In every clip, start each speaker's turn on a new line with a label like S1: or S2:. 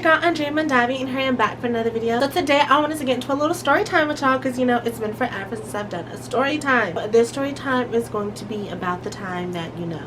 S1: your girl Andrea Mondavi, and here I am back for another video. So today I wanted to get into a little story time with y'all because, you know, it's been forever since I've done a story time. But this story time is going to be about the time that, you know,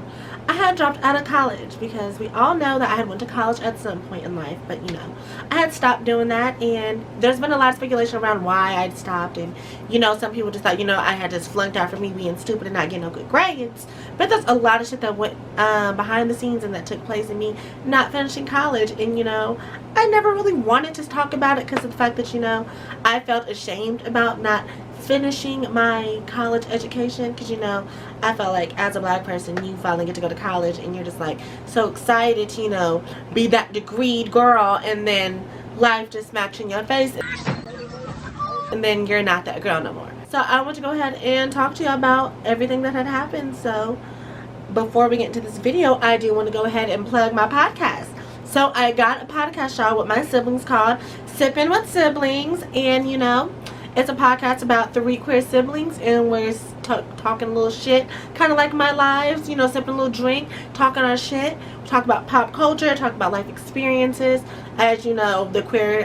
S1: I had dropped out of college, because we all know that I had went to college at some point in life, but, you know, I had stopped doing that, and there's been a lot of speculation around why I'd stopped. And, you know, some people just thought, you know, I had just flunked out for me being stupid and not getting no good grades. But there's a lot of shit that went behind the scenes and that took place in me not finishing college. And, you know, I never really wanted to talk about it because of the fact that, you know, I felt ashamed about not finishing my college education, because, you know, I felt like as a black person, you finally get to go to college and you're just like so excited to, you know, be that degreed girl, and then life just smacks you in your face and then you're not that girl no more. So I want to go ahead and talk to you about everything that had happened. So before we get into this video, I do want to go ahead and plug my podcast. So I got a podcast show with my siblings called Sippin with Siblings, and, you know, it's a podcast about 3 queer siblings, and we're talking a little shit, kind of like my lives, you know, sipping a little drink, talking our shit. We talk about pop culture, talk about life experiences, as you know, the queer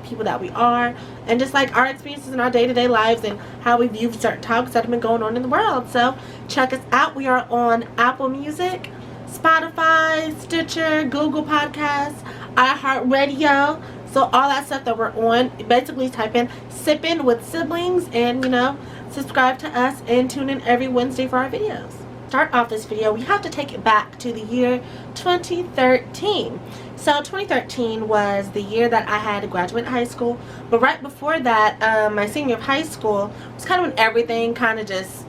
S1: people that we are, and just like our experiences in our day-to-day lives and how we view certain topics that have been going on in the world. So check us out. We are on Apple Music, Spotify, Stitcher, Google Podcasts, iHeartRadio. So all that stuff that we're on, basically type in Sippin with Siblings, and, you know, subscribe to us and tune in every Wednesday for our videos. Start off this video, we have to take it back to the year 2013. So 2013 was the year that I had to graduate high school, but right before that, my senior of high school was kind of when everything kind of just,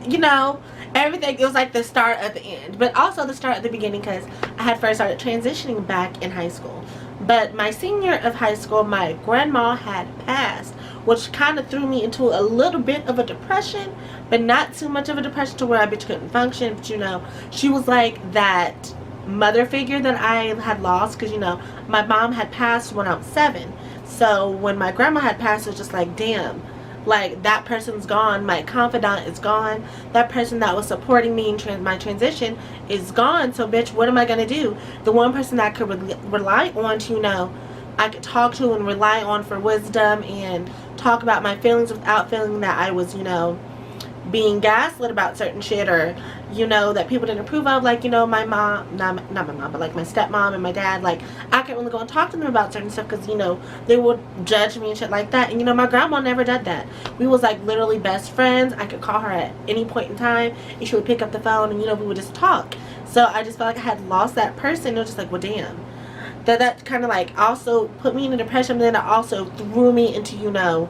S1: you know, everything, it was like the start of the end, but also the start of the beginning, because I had first started transitioning back in high school. But my senior of high school, my grandma had passed, which kind of threw me into a little bit of a depression, but not too much of a depression to where I bitch couldn't function. But, you know, she was like that mother figure that I had lost, because, you know, my mom had passed when I was 7. So when my grandma had passed, it was just like, damn, like, that person's gone, my confidant is gone, that person that was supporting me in my transition is gone. So bitch, what am I gonna do? The one person that I could rely on to, you know, I could talk to and rely on for wisdom and talk about my feelings without feeling that I was, you know, being gaslit about certain shit, or, you know, that people didn't approve of, like, you know, my mom, not my mom, but like my stepmom and my dad. Like, I couldn't really go and talk to them about certain stuff because, you know, they would judge me and shit like that. And, you know, my grandma never did that. We was like literally best friends. I could call her at any point in time and she would pick up the phone, and, you know, we would just talk. So I just felt like I had lost that person. It was just like, well, damn, that kind of like also put me in a depression, but then it also threw me into, you know,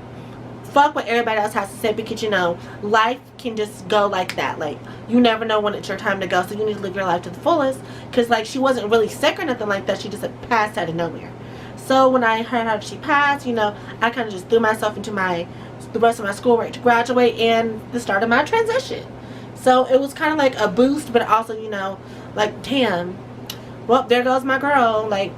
S1: fuck what everybody else has to say, because, you know, life can just go like that. Like, you never know when it's your time to go, so you need to live your life to the fullest. Because, like, she wasn't really sick or nothing like that, she just had passed out of nowhere. So when I heard how she passed, you know, I kind of just threw myself into the rest of my schoolwork to graduate and the start of my transition. So it was kind of like a boost, but also, you know, like, damn, well, there goes my girl, like,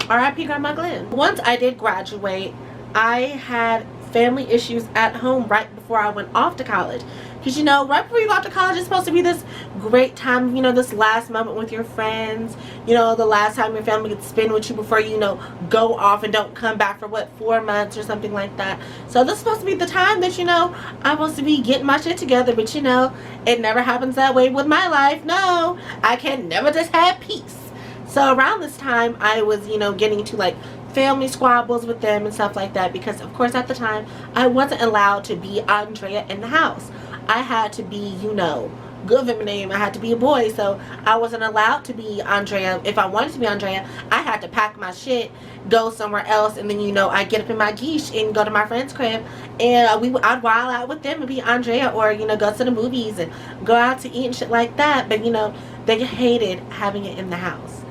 S1: R.I.P. Grandma Glenn. Once I did graduate, I had family issues at home right before I went off to college, because, you know, right before you go off to college, it's supposed to be this great time, you know, this last moment with your friends, you know, the last time your family could spend with you before you know, go off and don't come back for what, 4 months or something like that. So this is supposed to be the time that, you know, I'm supposed to be getting my shit together, but, you know, it never happens that way with my life. No, I can never just have peace. So around this time, I was, you know, getting into like family squabbles with them and stuff like that, because of course at the time I wasn't allowed to be Andrea in the house. I had to be, you know, good feminine name. I had to be a boy, so I wasn't allowed to be Andrea. If I wanted to be Andrea, I had to pack my shit, go somewhere else, and then, you know, I'd get up in my geesh and go to my friend's crib, and I'd wild out with them and be Andrea, or, you know, go to the movies and go out to eat and shit like that. But, you know, they hated having it in the house.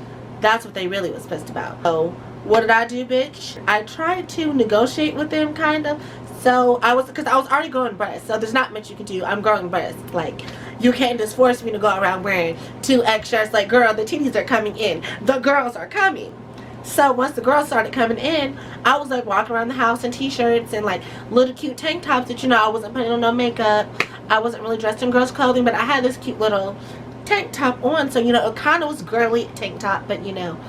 S1: That's what they really was pissed about. So what did I do, bitch? I tried to negotiate with them, kind of. So because I was already growing breasts, so there's not much you can do. I'm growing breasts. Like, you can't just force me to go around wearing 2 extras. Like, girl, the titties are coming in. The girls are coming. So once the girls started coming in, I was like walking around the house in t-shirts and like little cute tank tops that, you know, I wasn't putting on no makeup. I wasn't really dressed in girls' clothing, but I had this cute little tank top on, so, you know, it kind of was girly tank top, but, you know,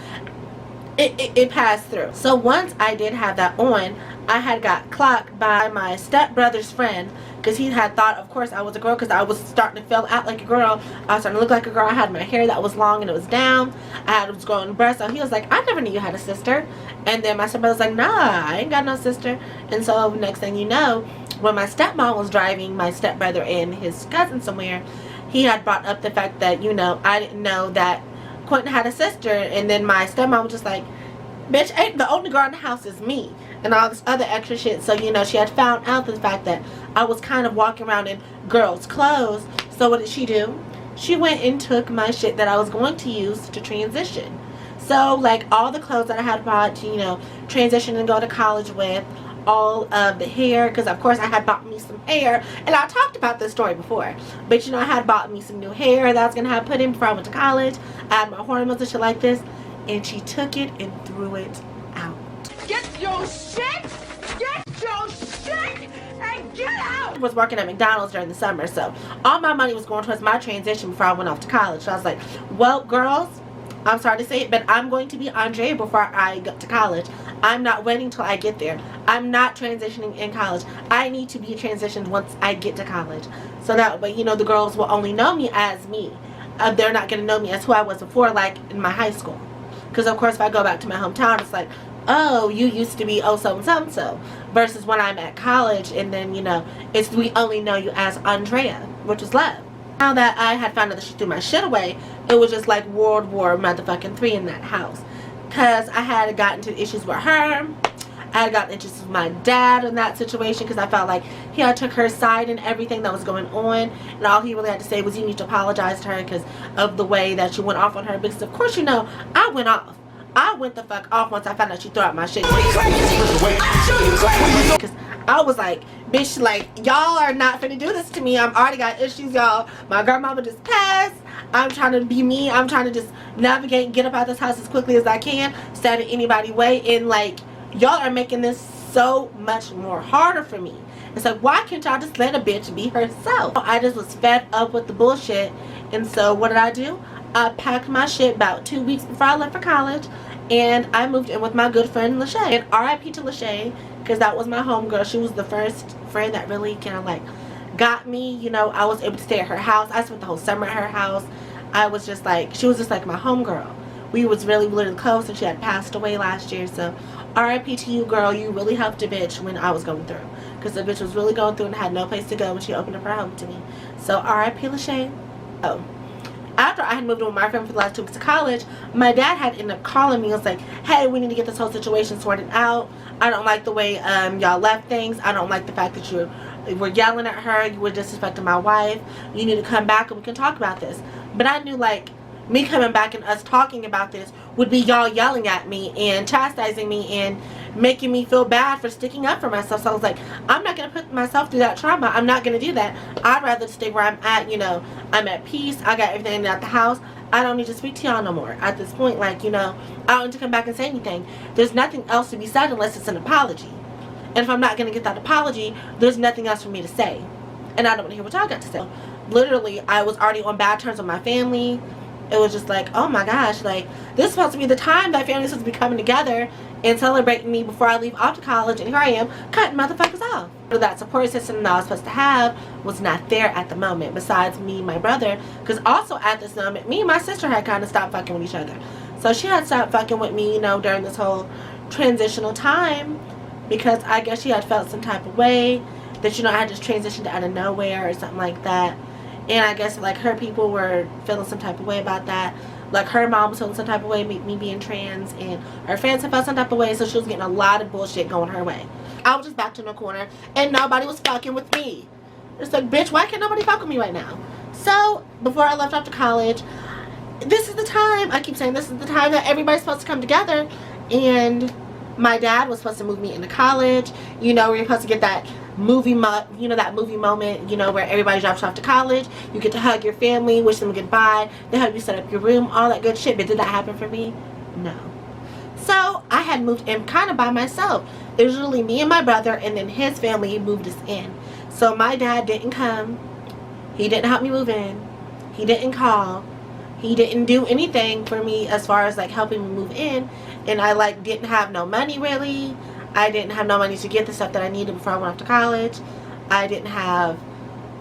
S1: it passed through. So once I did have that on, I had got clocked by my stepbrother's friend because he had thought, of course, I was a girl because I was starting to fill out like a girl. I was starting to look like a girl. I had my hair that was long and it was down. I was growing breasts. So he was like, I never knew you had a sister. And then my stepbrother was like, nah, I ain't got no sister. And so next thing you know, when my stepmom was driving my stepbrother and his cousin somewhere, he had brought up the fact that, you know, I didn't know that Quentin had a sister. And then my stepmom was just like, bitch, ain't the only girl in the house is me, and all this other extra shit. So, you know, she had found out the fact that I was kind of walking around in girls' clothes. So what did she do? She went and took my shit that I was going to use to transition. So, like, all the clothes that I had bought to, you know, transition and go to college with, all of the hair, because of course I had bought me some hair, and I talked about this story before, but you know, I had bought me some new hair that I was going to have put in before I went to college. I had my hormones and shit like this, and she took it and threw it out.
S2: Get your shit! Get your shit! And get out!
S1: I was working at McDonald's during the summer, so all my money was going towards my transition before I went off to college. So I was like, well, girls, I'm sorry to say it, but I'm going to be Andrea before I get to college. I'm not waiting till I get there. I'm not transitioning in college. I need to be transitioned once I get to college. So that way, you know, the girls will only know me as me. They're not going to know me as who I was before, like in my high school. Because, of course, if I go back to my hometown, it's like, oh, you used to be oh so and so and so. Versus when I'm at college and then, you know, it's we only know you as Andrea, which is love. Now that I had found out that she threw my shit away, it was just like World War motherfucking 3 in that house. Because I had gotten into issues with her. I had gotten issues with my dad in that situation because I felt like he had took her side in everything that was going on. And all he really had to say was, you need to apologize to her because of the way that you went off on her. Because, of course, you know, I went off. I went the fuck off once I found out she threw out my shit. Because I was like, bitch, like, y'all are not finna do this to me. I'm already got issues, y'all. My grandmama just passed. I'm trying to be me. I'm trying to just navigate and get up out of this house as quickly as I can. Stand in anybody's way. And, like, y'all are making this so much more harder for me. It's like, why can't y'all just let a bitch be herself? I just was fed up with the bullshit. And so what did I do? I packed my shit about 2 weeks before I left for college. And I moved in with my good friend Lachey. And RIP to Lachey, because that was my homegirl. She was the first friend that really kind of like got me. You know, I was able to stay at her house. I spent the whole summer at her house. I was just like, she was just like my homegirl. We was really, really close, and she had passed away last year. So RIP to you, girl. You really helped a bitch when I was going through. Because the bitch was really going through and had no place to go when she opened up her home to me. So RIP Lachey. Oh. After I had moved in with my friend for the last 2 weeks of college, my dad had ended up calling me. He was like, hey, we need to get this whole situation sorted out. I don't like the way y'all left things. I don't like the fact that you were yelling at her. You were disrespecting my wife. You need to come back and we can talk about this. But I knew, like, me coming back and us talking about this would be y'all yelling at me and chastising me and making me feel bad for sticking up for myself. So I was like, I'm not going to put myself through that trauma. I'm not going to do that. I'd rather stay where I'm at. You know, I'm at peace. I got everything at the house. I don't need to speak to y'all no more at this point. Like, you know, I don't need to come back and say anything. There's nothing else to be said unless it's an apology. And if I'm not going to get that apology, there's nothing else for me to say. And I don't want to hear what y'all got to say. Literally, I was already on bad terms with my family. It was just like, oh my gosh, like, this is supposed to be the time that family's supposed to be coming together and celebrating me before I leave off to college, and here I am cutting motherfuckers off. That support system that I was supposed to have was not there at the moment, besides me and my brother, because also at this moment, me and my sister had kind of stopped fucking with each other. So she had stopped fucking with me, you know, during this whole transitional time, because I guess she had felt some type of way that, you know, I had just transitioned out of nowhere or something like that. And I guess, like, her people were feeling some type of way about that. Like, her mom was feeling some type of way, me being trans. And her friends had felt some type of way. So she was getting a lot of bullshit going her way. I was just backed in a corner. And nobody was fucking with me. It's like, bitch, why can't nobody fuck with me right now? So, before I left off to college, this is the time. I keep saying this is the time that everybody's supposed to come together. And my dad was supposed to move me into college. You know, we're supposed to get that movie moment, you know, where everybody drops off to college. You get to hug your family, wish them goodbye. They help you set up your room, all that good shit. But did that happen for me? No. So I had moved in kind of by myself. It was really me and my brother, and then his family moved us in. So my dad didn't come. He didn't help me move in. He didn't call. He didn't do anything for me as far as like helping me move in, and I like didn't have no money really. I didn't have no money to get the stuff that I needed before I went off to college. I didn't have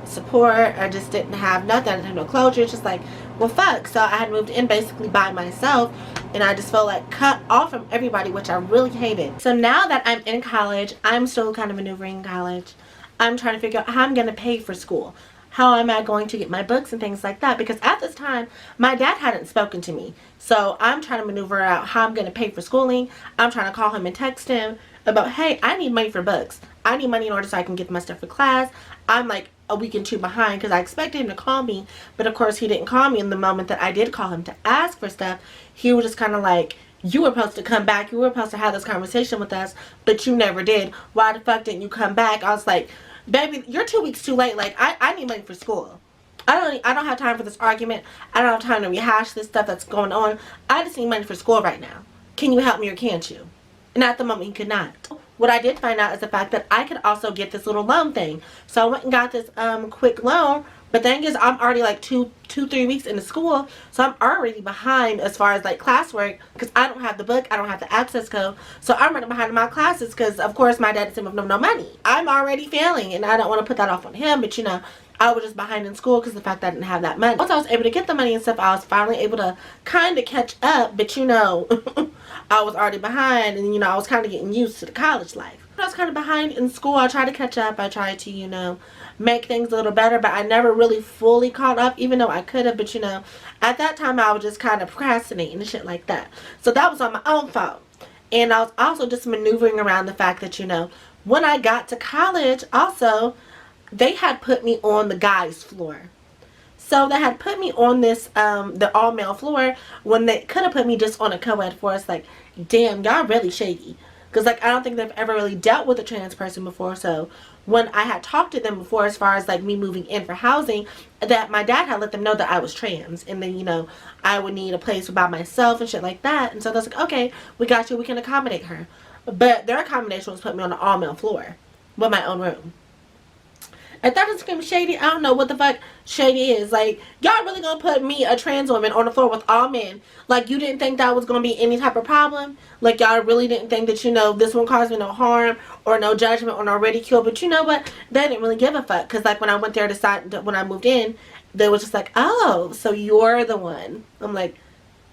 S1: support. I just didn't have nothing. I didn't have no closure. It's just like, well, fuck. So I had moved in basically by myself, and I just felt like cut off from everybody, which I really hated. So now that I'm in college, I'm still kind of maneuvering in college. I'm trying to figure out how I'm going to pay for school. How am I going to get my books and things like that? Because at this time, my dad hadn't spoken to me. So I'm trying to maneuver out how I'm going to pay for schooling. I'm trying to call him and text him about, hey, I need money for books. I need money in order so I can get my stuff for class. I'm like a week and two behind because I expected him to call me. But of course, he didn't call me in the moment that I did call him to ask for stuff. He was just kind of like, you were supposed to come back. You were supposed to have this conversation with us, but you never did. Why the fuck didn't you come back? I was like, baby, you're 2 weeks too late. Like, I need money for school. I don't have time for this argument. I don't have time to rehash this stuff that's going on. I just need money for school right now. Can you help me or can't you? And at the moment, he could not. What I did find out is the fact that I could also get this little loan thing. So I went and got this quick loan. But the thing is, I'm already like 3 weeks into school. So I'm already behind as far as like classwork. Because I don't have the book. I don't have the access code. So I'm running behind in my classes. Because of course my dad doesn't have no money. I'm already failing. And I don't want to put that off on him. But you know, I was just behind in school because the fact that I didn't have that money. Once I was able to get the money and stuff, I was finally able to kind of catch up. But you know, I was already behind. And you know, I was kind of getting used to the college life. I was kind of behind in school. I tried to catch up. I tried to, you know, make things a little better. But I never really fully caught up, even though I could have. But you know, at that time, I was just kind of procrastinating and shit like that. So that was on my own fault. And I was also just maneuvering around the fact that, you know, when I got to college, also, they had put me on the guys' floor. So they had put me on this, the all-male floor, when they could have put me just on a co-ed floor. It's like, damn, y'all really shaky. Because, like, I don't think they've ever really dealt with a trans person before. So when I had talked to them before as far as, like, me moving in for housing, that my dad had let them know that I was trans. And then, you know, I would need a place by myself and shit like that. And so they was like, okay, we got you. We can accommodate her. But their accommodation was put me on the all-male floor with my own room. If that doesn't scream shady, I don't know what the fuck shady is. Like, y'all really gonna put me, a trans woman, on the floor with all men? Like, you didn't think that was gonna be any type of problem? Like, y'all really didn't think that, you know, this one caused me no harm or no judgment or no ridicule? But you know what? They didn't really give a fuck. Because, like, when I went there when I moved in, they was just like, oh, so you're the one. I'm like,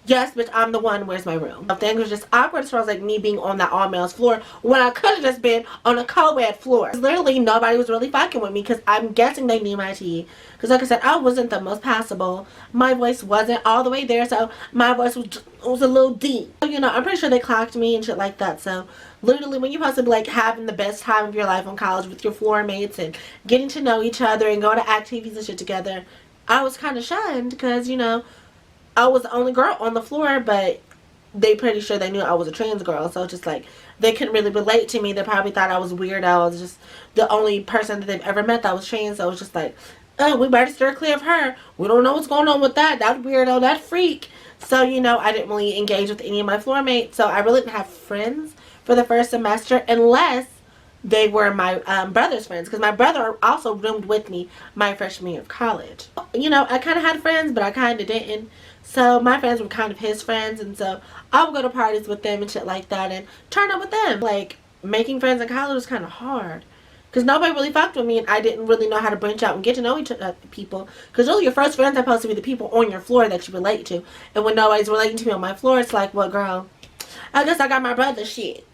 S1: yes, bitch, I'm the one. Where's my room? Things was just awkward as far as like me being on that all males floor when I could have just been on a co-ed floor. Literally, nobody was really fucking with me because I'm guessing they knew my tea. Because like I said, I wasn't the most passable. My voice wasn't all the way there, so my voice was a little deep. You know, I'm pretty sure they clocked me and shit like that. So literally, when you're supposed to be like having the best time of your life on college with your floor mates and getting to know each other and going to activities and shit together, I was kind of shunned because, you know, I was the only girl on the floor, but they pretty sure they knew I was a trans girl. So just like, they couldn't really relate to me. They probably thought I was weird. I was just the only person that they've ever met that was trans. So it was just like, oh, we better steer clear of her. We don't know what's going on with that. That weirdo, that freak. So, you know, I didn't really engage with any of my floor mates. So I really didn't have friends for the first semester unless they were my brother's friends. Because my brother also roomed with me my freshman year of college. You know, I kind of had friends, but I kind of didn't. So my friends were kind of his friends, and so I would go to parties with them and shit like that and turn up with them. Like, making friends in college was kind of hard because nobody really fucked with me, and I didn't really know how to branch out and get to know each other, people. Because really, your first friends are supposed to be the people on your floor that you relate to. And when nobody's relating to me on my floor, it's like, well, girl, I guess I got my brother shit.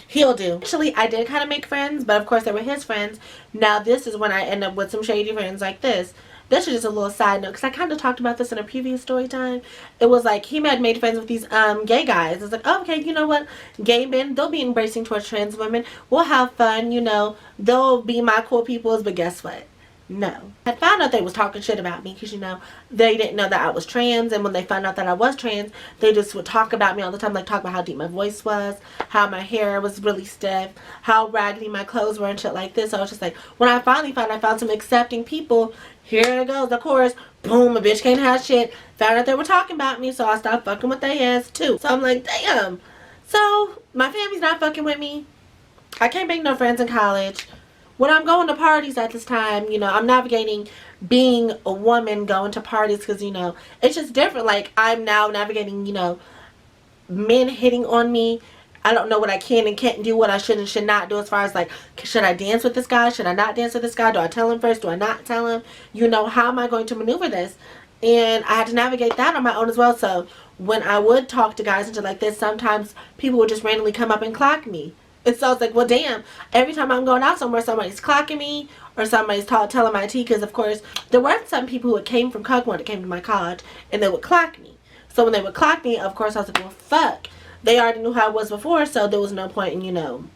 S1: He'll do. Actually, I did kind of make friends, but of course they were his friends. Now this is when I end up with some shady friends like this. This is just a little side note because I kind of talked about this in a previous story time. It was like he had made friends with these gay guys. It's like, oh, okay, you know what? Gay men, they'll be embracing towards trans women. We'll have fun, you know. They'll be my cool peoples, but guess what? No. I found out they was talking shit about me because, you know, they didn't know that I was trans. And when they found out that I was trans, they just would talk about me all the time. Like, talk about how deep my voice was, how my hair was really stiff, how raggedy my clothes were and shit like this. So I was just like, when I finally found some accepting people, here it goes. Of course, boom, a bitch can't have shit. Found out they were talking about me, so I stopped fucking with their ass too. So I'm like, damn. So my family's not fucking with me. I can't make no friends in college. when I'm going to parties at this time, you know, I'm navigating being a woman going to parties because, you know, it's just different. Like, I'm now navigating, you know, men hitting on me. I don't know what I can and can't do, what I should and should not do as far as like, should I dance with this guy? Should I not dance with this guy? Do I tell him first? Do I not tell him? You know, how am I going to maneuver this? And I had to navigate that on my own as well. So when I would talk to guys and shit like this, sometimes people would just randomly come up and clock me. And so I was like, well, damn, every time I'm going out somewhere, somebody's clocking me or somebody's telling my tea. Because, of course, there were some people who came from Cuckmore that came to my college and they would clock me. So when they would clock me, of course, I was like, well, fuck. They already knew how I was before, so there was no point in, you know,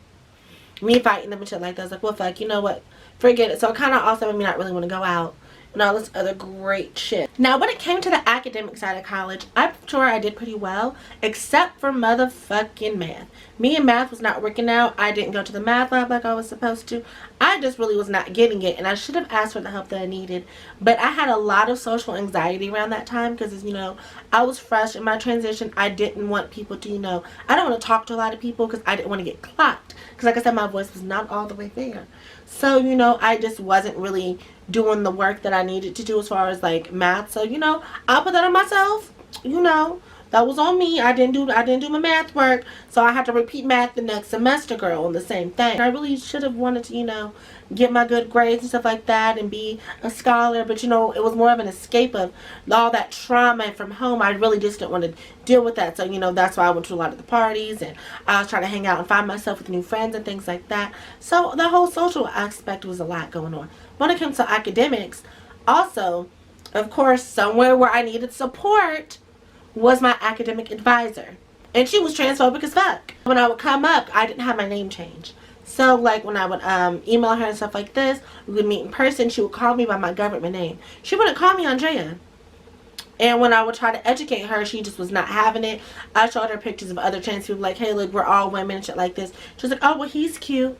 S1: me fighting them and shit like that. I was like, well, fuck, you know what? Forget it. So it kind of also made me not really want to go out and all this other great shit. Now, when it came to the academic side of college, I'm sure I did pretty well, except for motherfucking math. Me and math was not working out. I didn't go to the math lab like I was supposed to. I just really was not getting it, and I should have asked for the help that I needed. But I had a lot of social anxiety around that time because, you know, I was fresh in my transition. I didn't want people to, you know, I don't want to talk to a lot of people because I didn't want to get clocked. Because, like I said, my voice was not all the way there. So, you know, I just wasn't really doing the work that I needed to do as far as like math. So, you know, I'll put that on myself. You know, that was on me. I didn't do my math work, so I had to repeat math the next semester, girl, on the same thing. I really should have wanted to, you know, get my good grades and stuff like that and be a scholar, but you know, it was more of an escape of all that trauma from home. I really just didn't want to deal with that. So, you know, that's why I went to a lot of the parties and I was trying to hang out and find myself with new friends and things like that. So the whole social aspect was a lot going on. When it comes to academics, also, of course, somewhere where I needed support was my academic advisor. And she was transphobic as fuck. When I would come up, I didn't have my name changed. So, like, when I would email her and stuff like this, we would meet in person, she would call me by my government name. She wouldn't call me Andrea. And when I would try to educate her, she just was not having it. I showed her pictures of other trans people, like, hey, look, we're all women and shit like this. She was like, oh, well, he's cute.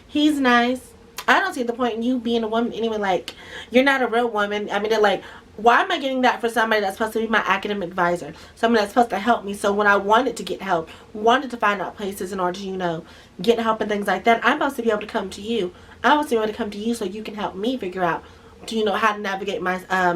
S1: He's nice. I don't see the point in you being a woman anyway. Like, you're not a real woman. I mean, they're like, why am I getting that for somebody that's supposed to be my academic advisor? Somebody that's supposed to help me. So when I wanted to get help, wanted to find out places in order to, you know, get help and things like that, I'm supposed to be able to come to you. I'm supposed to be able to come to you so you can help me figure out, you know, how to navigate my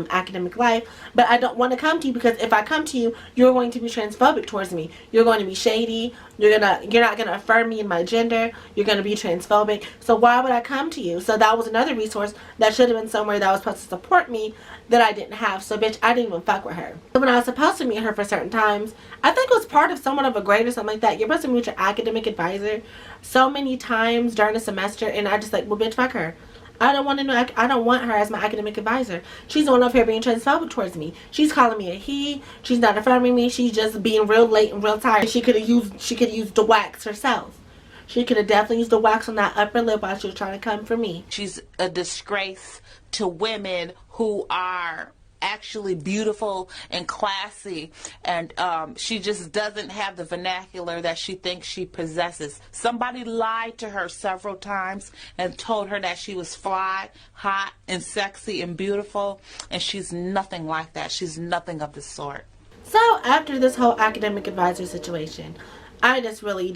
S1: academic life. But I don't want to come to you because if I come to you, you're going to be transphobic towards me. You're going to be shady. You're not going to affirm me in my gender. You're going to be transphobic. So why would I come to you? So that was another resource that should have been somewhere that was supposed to support me that I didn't have. So bitch, I didn't even fuck with her. So when I was supposed to meet her for certain times, I think it was part of somewhat of a grade or something like that. You're supposed to meet your academic advisor so many times during the semester, and I just like, well bitch, fuck her. I don't want to know. I don't want her as my academic advisor. She's the one up here being transphobic towards me. She's calling me a he. She's not affirming me. She's just being real late and real tired. She could have used the wax herself. She could have definitely used the wax on that upper lip while she was trying to come for me.
S3: She's a disgrace to women who are actually beautiful and classy, and she just doesn't have the vernacular that she thinks she possesses. Somebody lied to her several times and told her that she was fly, hot, and sexy and beautiful, and she's nothing like that. She's nothing of the sort.
S1: So after this whole academic advisor situation, I just really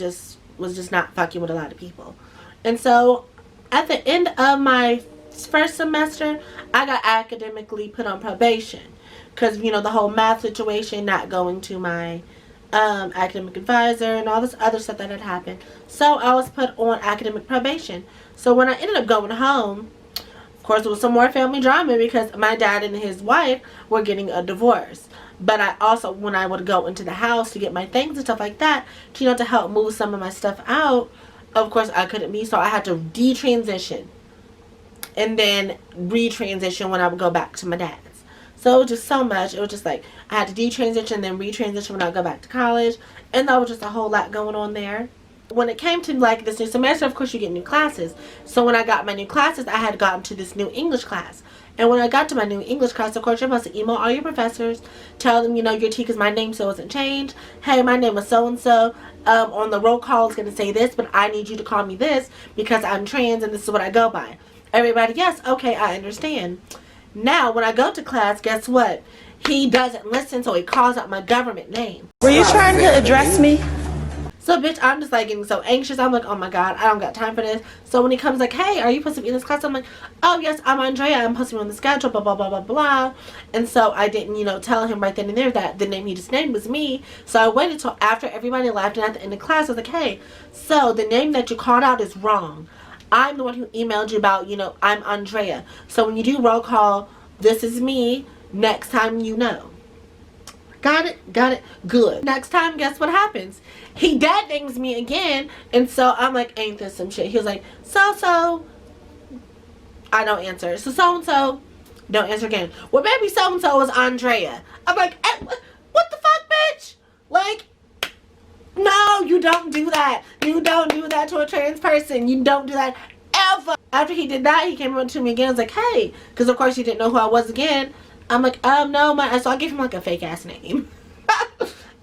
S1: was not fucking with a lot of people. And so at the end of my first semester, I got academically put on probation because, you know, the whole math situation, not going to my academic advisor and all this other stuff that had happened. So I was put on academic probation. So when I ended up going home, of course, there was some more family drama because my dad and his wife were getting a divorce. But I also, when I would go into the house to get my things and stuff like that, to, you know, to help move some of my stuff out, of course, I couldn't be. So I had to detransition and then retransition when I would go back to my dad's. So it was just so much. It was just like I had to detransition and then retransition when I go back to college, and that was just a whole lot going on there. When it came to like this new semester, of course you get new classes. So when I got my new classes, I had gotten to this new English class. And when I got to my new English class, of course you're supposed to email all your professors, tell them, you know, your T, because my name still hasn't changed. Hey, my name is so-and-so. On the roll call it's going to say this, but I need you to call me this because I'm trans and this is what I go by. Everybody, yes, okay, I understand. Now, when I go to class, guess what? He doesn't listen, so he calls out my government name.
S4: Were you trying to address me?
S1: So, bitch, I'm just like getting so anxious. I'm like, oh my god, I don't got time for this. So when he comes like, hey, are you supposed to be in this class? I'm like, oh yes, I'm Andrea. I'm supposed to be on the schedule, blah, blah, blah, blah, blah. And so I didn't, you know, tell him right then and there that the name he just named was me. So I waited till after everybody left, and at the end of class, I was like, hey, so the name that you called out is wrong. I'm the one who emailed you about, you know, I'm Andrea. So when you do roll call, this is me. Next time you know. Got it? Got it? Good. Next time, guess what happens? He dad dings me again, and so I'm like, ain't this some shit? He was like, so. I don't answer. So-and-so, don't answer again. Well, maybe so-and-so was Andrea. I'm like, what the fuck, bitch? Like, no, you don't do that. You don't do that to a trans person. You don't do that ever. After he did that, he came up to me again. I was like, hey, because of course he didn't know who I was again. I'm like, no, so I gave him like a fake ass name.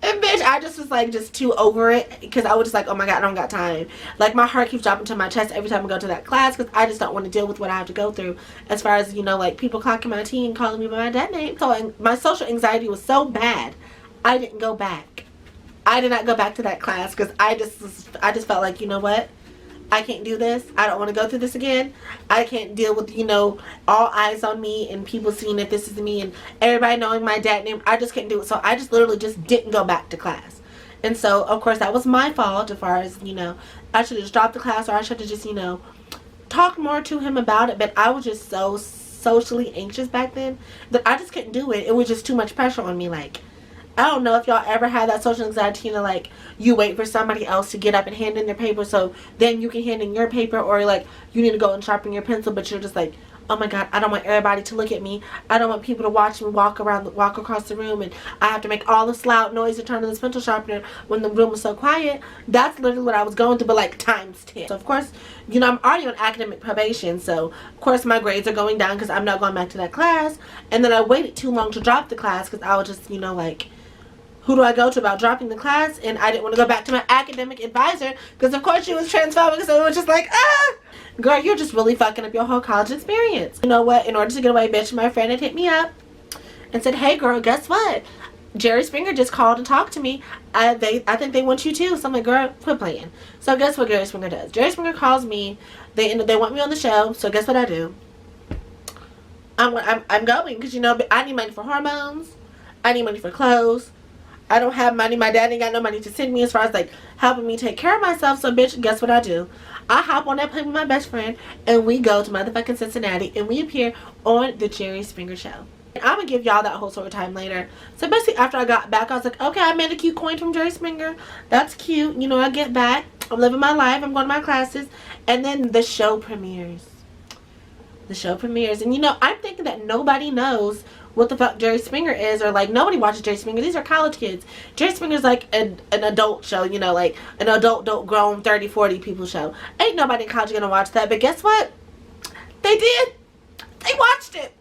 S1: And bitch, I just was like just too over it, because I was just like, oh my god, I don't got time. Like, my heart keeps dropping to my chest every time I go to that class, because I just don't want to deal with what I have to go through as far as, you know, like people clocking my tea and calling me by my dead name. So my social anxiety was so bad, I didn't go back. I did not go back to that class, because I just felt like, you know what, I can't do this. I don't want to go through this again. I can't deal with, you know, all eyes on me and people seeing that this is me and everybody knowing my dad name. I just can't do it. So I just literally just didn't go back to class. And so, of course, that was my fault as far as, you know, I should have just dropped the class, or I should have just, you know, talked more to him about it. But I was just so socially anxious back then that I just couldn't do it. It was just too much pressure on me. Like, I don't know if y'all ever had that social anxiety, you know, like, you wait for somebody else to get up and hand in their paper so then you can hand in your paper, or like, you need to go and sharpen your pencil, but you're just like, oh my god, I don't want everybody to look at me. I don't want people to watch me walk across the room, and I have to make all this loud noise to turn on this pencil sharpener when the room was so quiet. That's literally what I was going through, but like times 10. So of course, you know, I'm already on academic probation, so of course my grades are going down because I'm not going back to that class. And then I waited too long to drop the class because I was just, you know, like, who do I go to about dropping the class? And I didn't want to go back to my academic advisor because, of course, she was transphobic. So it was just like, girl, you're just really fucking up your whole college experience. You know what? In order to get away, bitch, my friend had hit me up and said, hey, girl, guess what? Jerry Springer just called and talked to me. I think they want you too. So I'm like, girl, quit playing. So guess what Jerry Springer does? Jerry Springer calls me. They want me on the show. So guess what I do? I'm going because, you know, I need money for hormones. I need money for clothes. I don't have money. My dad ain't got no money to send me as far as like helping me take care of myself. So bitch, guess what I do? I hop on that plane with my best friend and we go to motherfucking Cincinnati and we appear on the Jerry Springer show. And I'm gonna give y'all that whole story time later. So basically after I got back, I was like, okay, I made a cute coin from Jerry Springer. That's cute. You know, I get back. I'm living my life. I'm going to my classes. And then the show premieres. The show premieres. And you know, I'm thinking that nobody knows what the fuck Jerry Springer is, or like nobody watches Jerry Springer. These are college kids. Jerry Springer's like an adult show, you know, like an adult grown 30-40 people show. Ain't nobody in college gonna watch that. But guess what? They did. They watched it.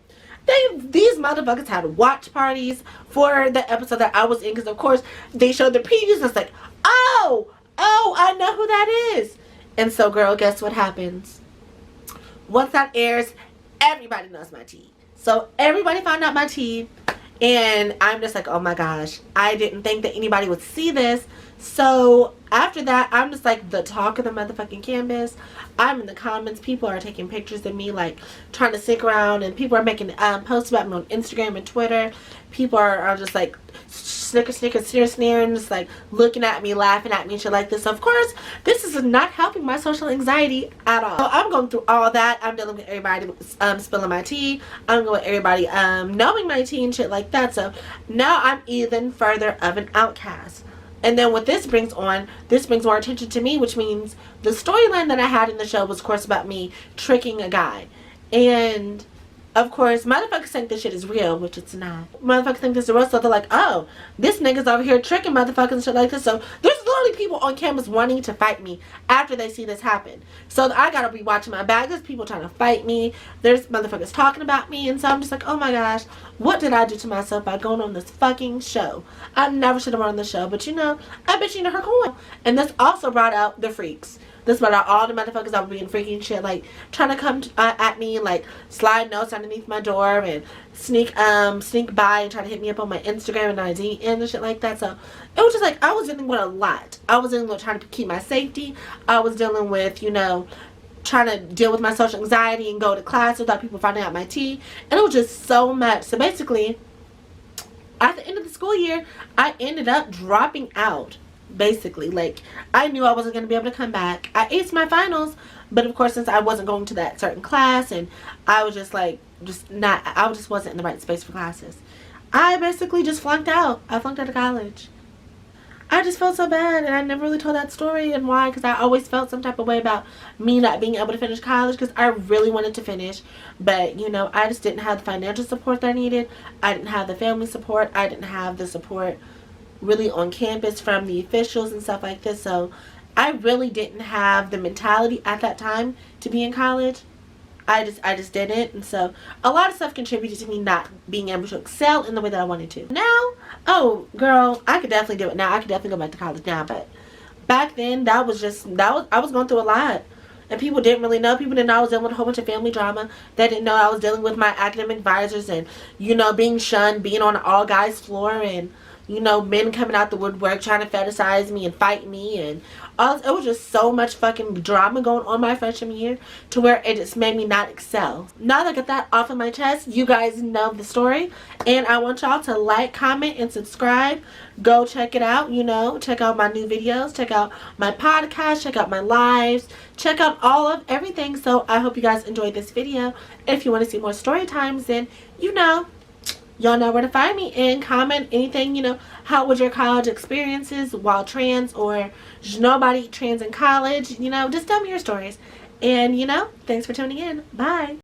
S1: These motherfuckers had watch parties for the episode that I was in, because of course they showed the previews and it's like, oh, I know who that is. And so girl, guess what happens? Once that airs, everybody knows my tea. So everybody found out my tea, and I'm just like, oh my gosh, I didn't think that anybody would see this. So after that, I'm just like the talk of the motherfucking campus. I'm in the comments. People are taking pictures of me, like trying to stick around, and people are making posts about me on Instagram and Twitter. People are just like sneering, just like looking at me, laughing at me and shit like this. So of course, this is not helping my social anxiety at all. So I'm going through all that. I'm dealing with everybody spilling my tea. I'm going with everybody knowing my tea and shit like that. So now I'm even further of an outcast. And then what this brings more attention to me, which means the storyline that I had in the show was, of course, about me tricking a guy. And of course, motherfuckers think this shit is real, which it's not. Motherfuckers think this is real, so they're like, oh, this nigga's over here tricking motherfuckers and shit like this. So there's literally people on campus wanting to fight me after they see this happen. So I gotta be watching my back. There's people trying to fight me. There's motherfuckers talking about me. And so I'm just like, oh my gosh, what did I do to myself by going on this fucking show? I never should have won on the show, but you know, I bet you know her coin. And this also brought out the freaks. This about all the motherfuckers that were being freaking shit, like trying to come at me, like slide notes underneath my door and sneak by and try to hit me up on my Instagram and ID and shit like that. So it was just like I was dealing with a lot. I was dealing with trying to keep my safety. I was dealing with, you know, trying to deal with my social anxiety and go to class without people finding out my tea. And it was just so much. So basically, at the end of the school year, I ended up dropping out. Basically, like, I knew I wasn't going to be able to come back. I aced my finals, but of course, since I wasn't going to that certain class, and I was just like, I just wasn't in the right space for classes, I basically just flunked out. I flunked out of college. I just felt so bad, and I never really told that story. And why? Because I always felt some type of way about me not being able to finish college, because I really wanted to finish, but you know, I just didn't have the financial support that I needed. I didn't have the family support. I didn't have the support really on campus from the officials and stuff like this. So I really didn't have the mentality at that time to be in college. I just didn't. And so a lot of stuff contributed to me not being able to excel in the way that I wanted to. Now, oh girl, I could definitely do it now. I could definitely go back to college now, but back then I was going through a lot. And people didn't really know. People didn't know I was dealing with a whole bunch of family drama. They didn't know I was dealing with my academic advisors and, you know, being shunned, being on an all guys floor, and, you know, men coming out the woodwork trying to fetishize me and fight me, and all. It was just so much fucking drama going on my freshman year to where it just made me not excel. Now that I got that off of my chest, you guys know the story, and I want y'all to like, comment, and subscribe. Go check it out, you know, check out my new videos, check out my podcast, check out my lives, check out all of everything. So I hope you guys enjoyed this video. If you want to see more story times, then you know, y'all know where to find me, and comment anything, you know, how was your college experiences while trans, or just nobody trans in college, you know, just tell me your stories. And you know, thanks for tuning in. Bye.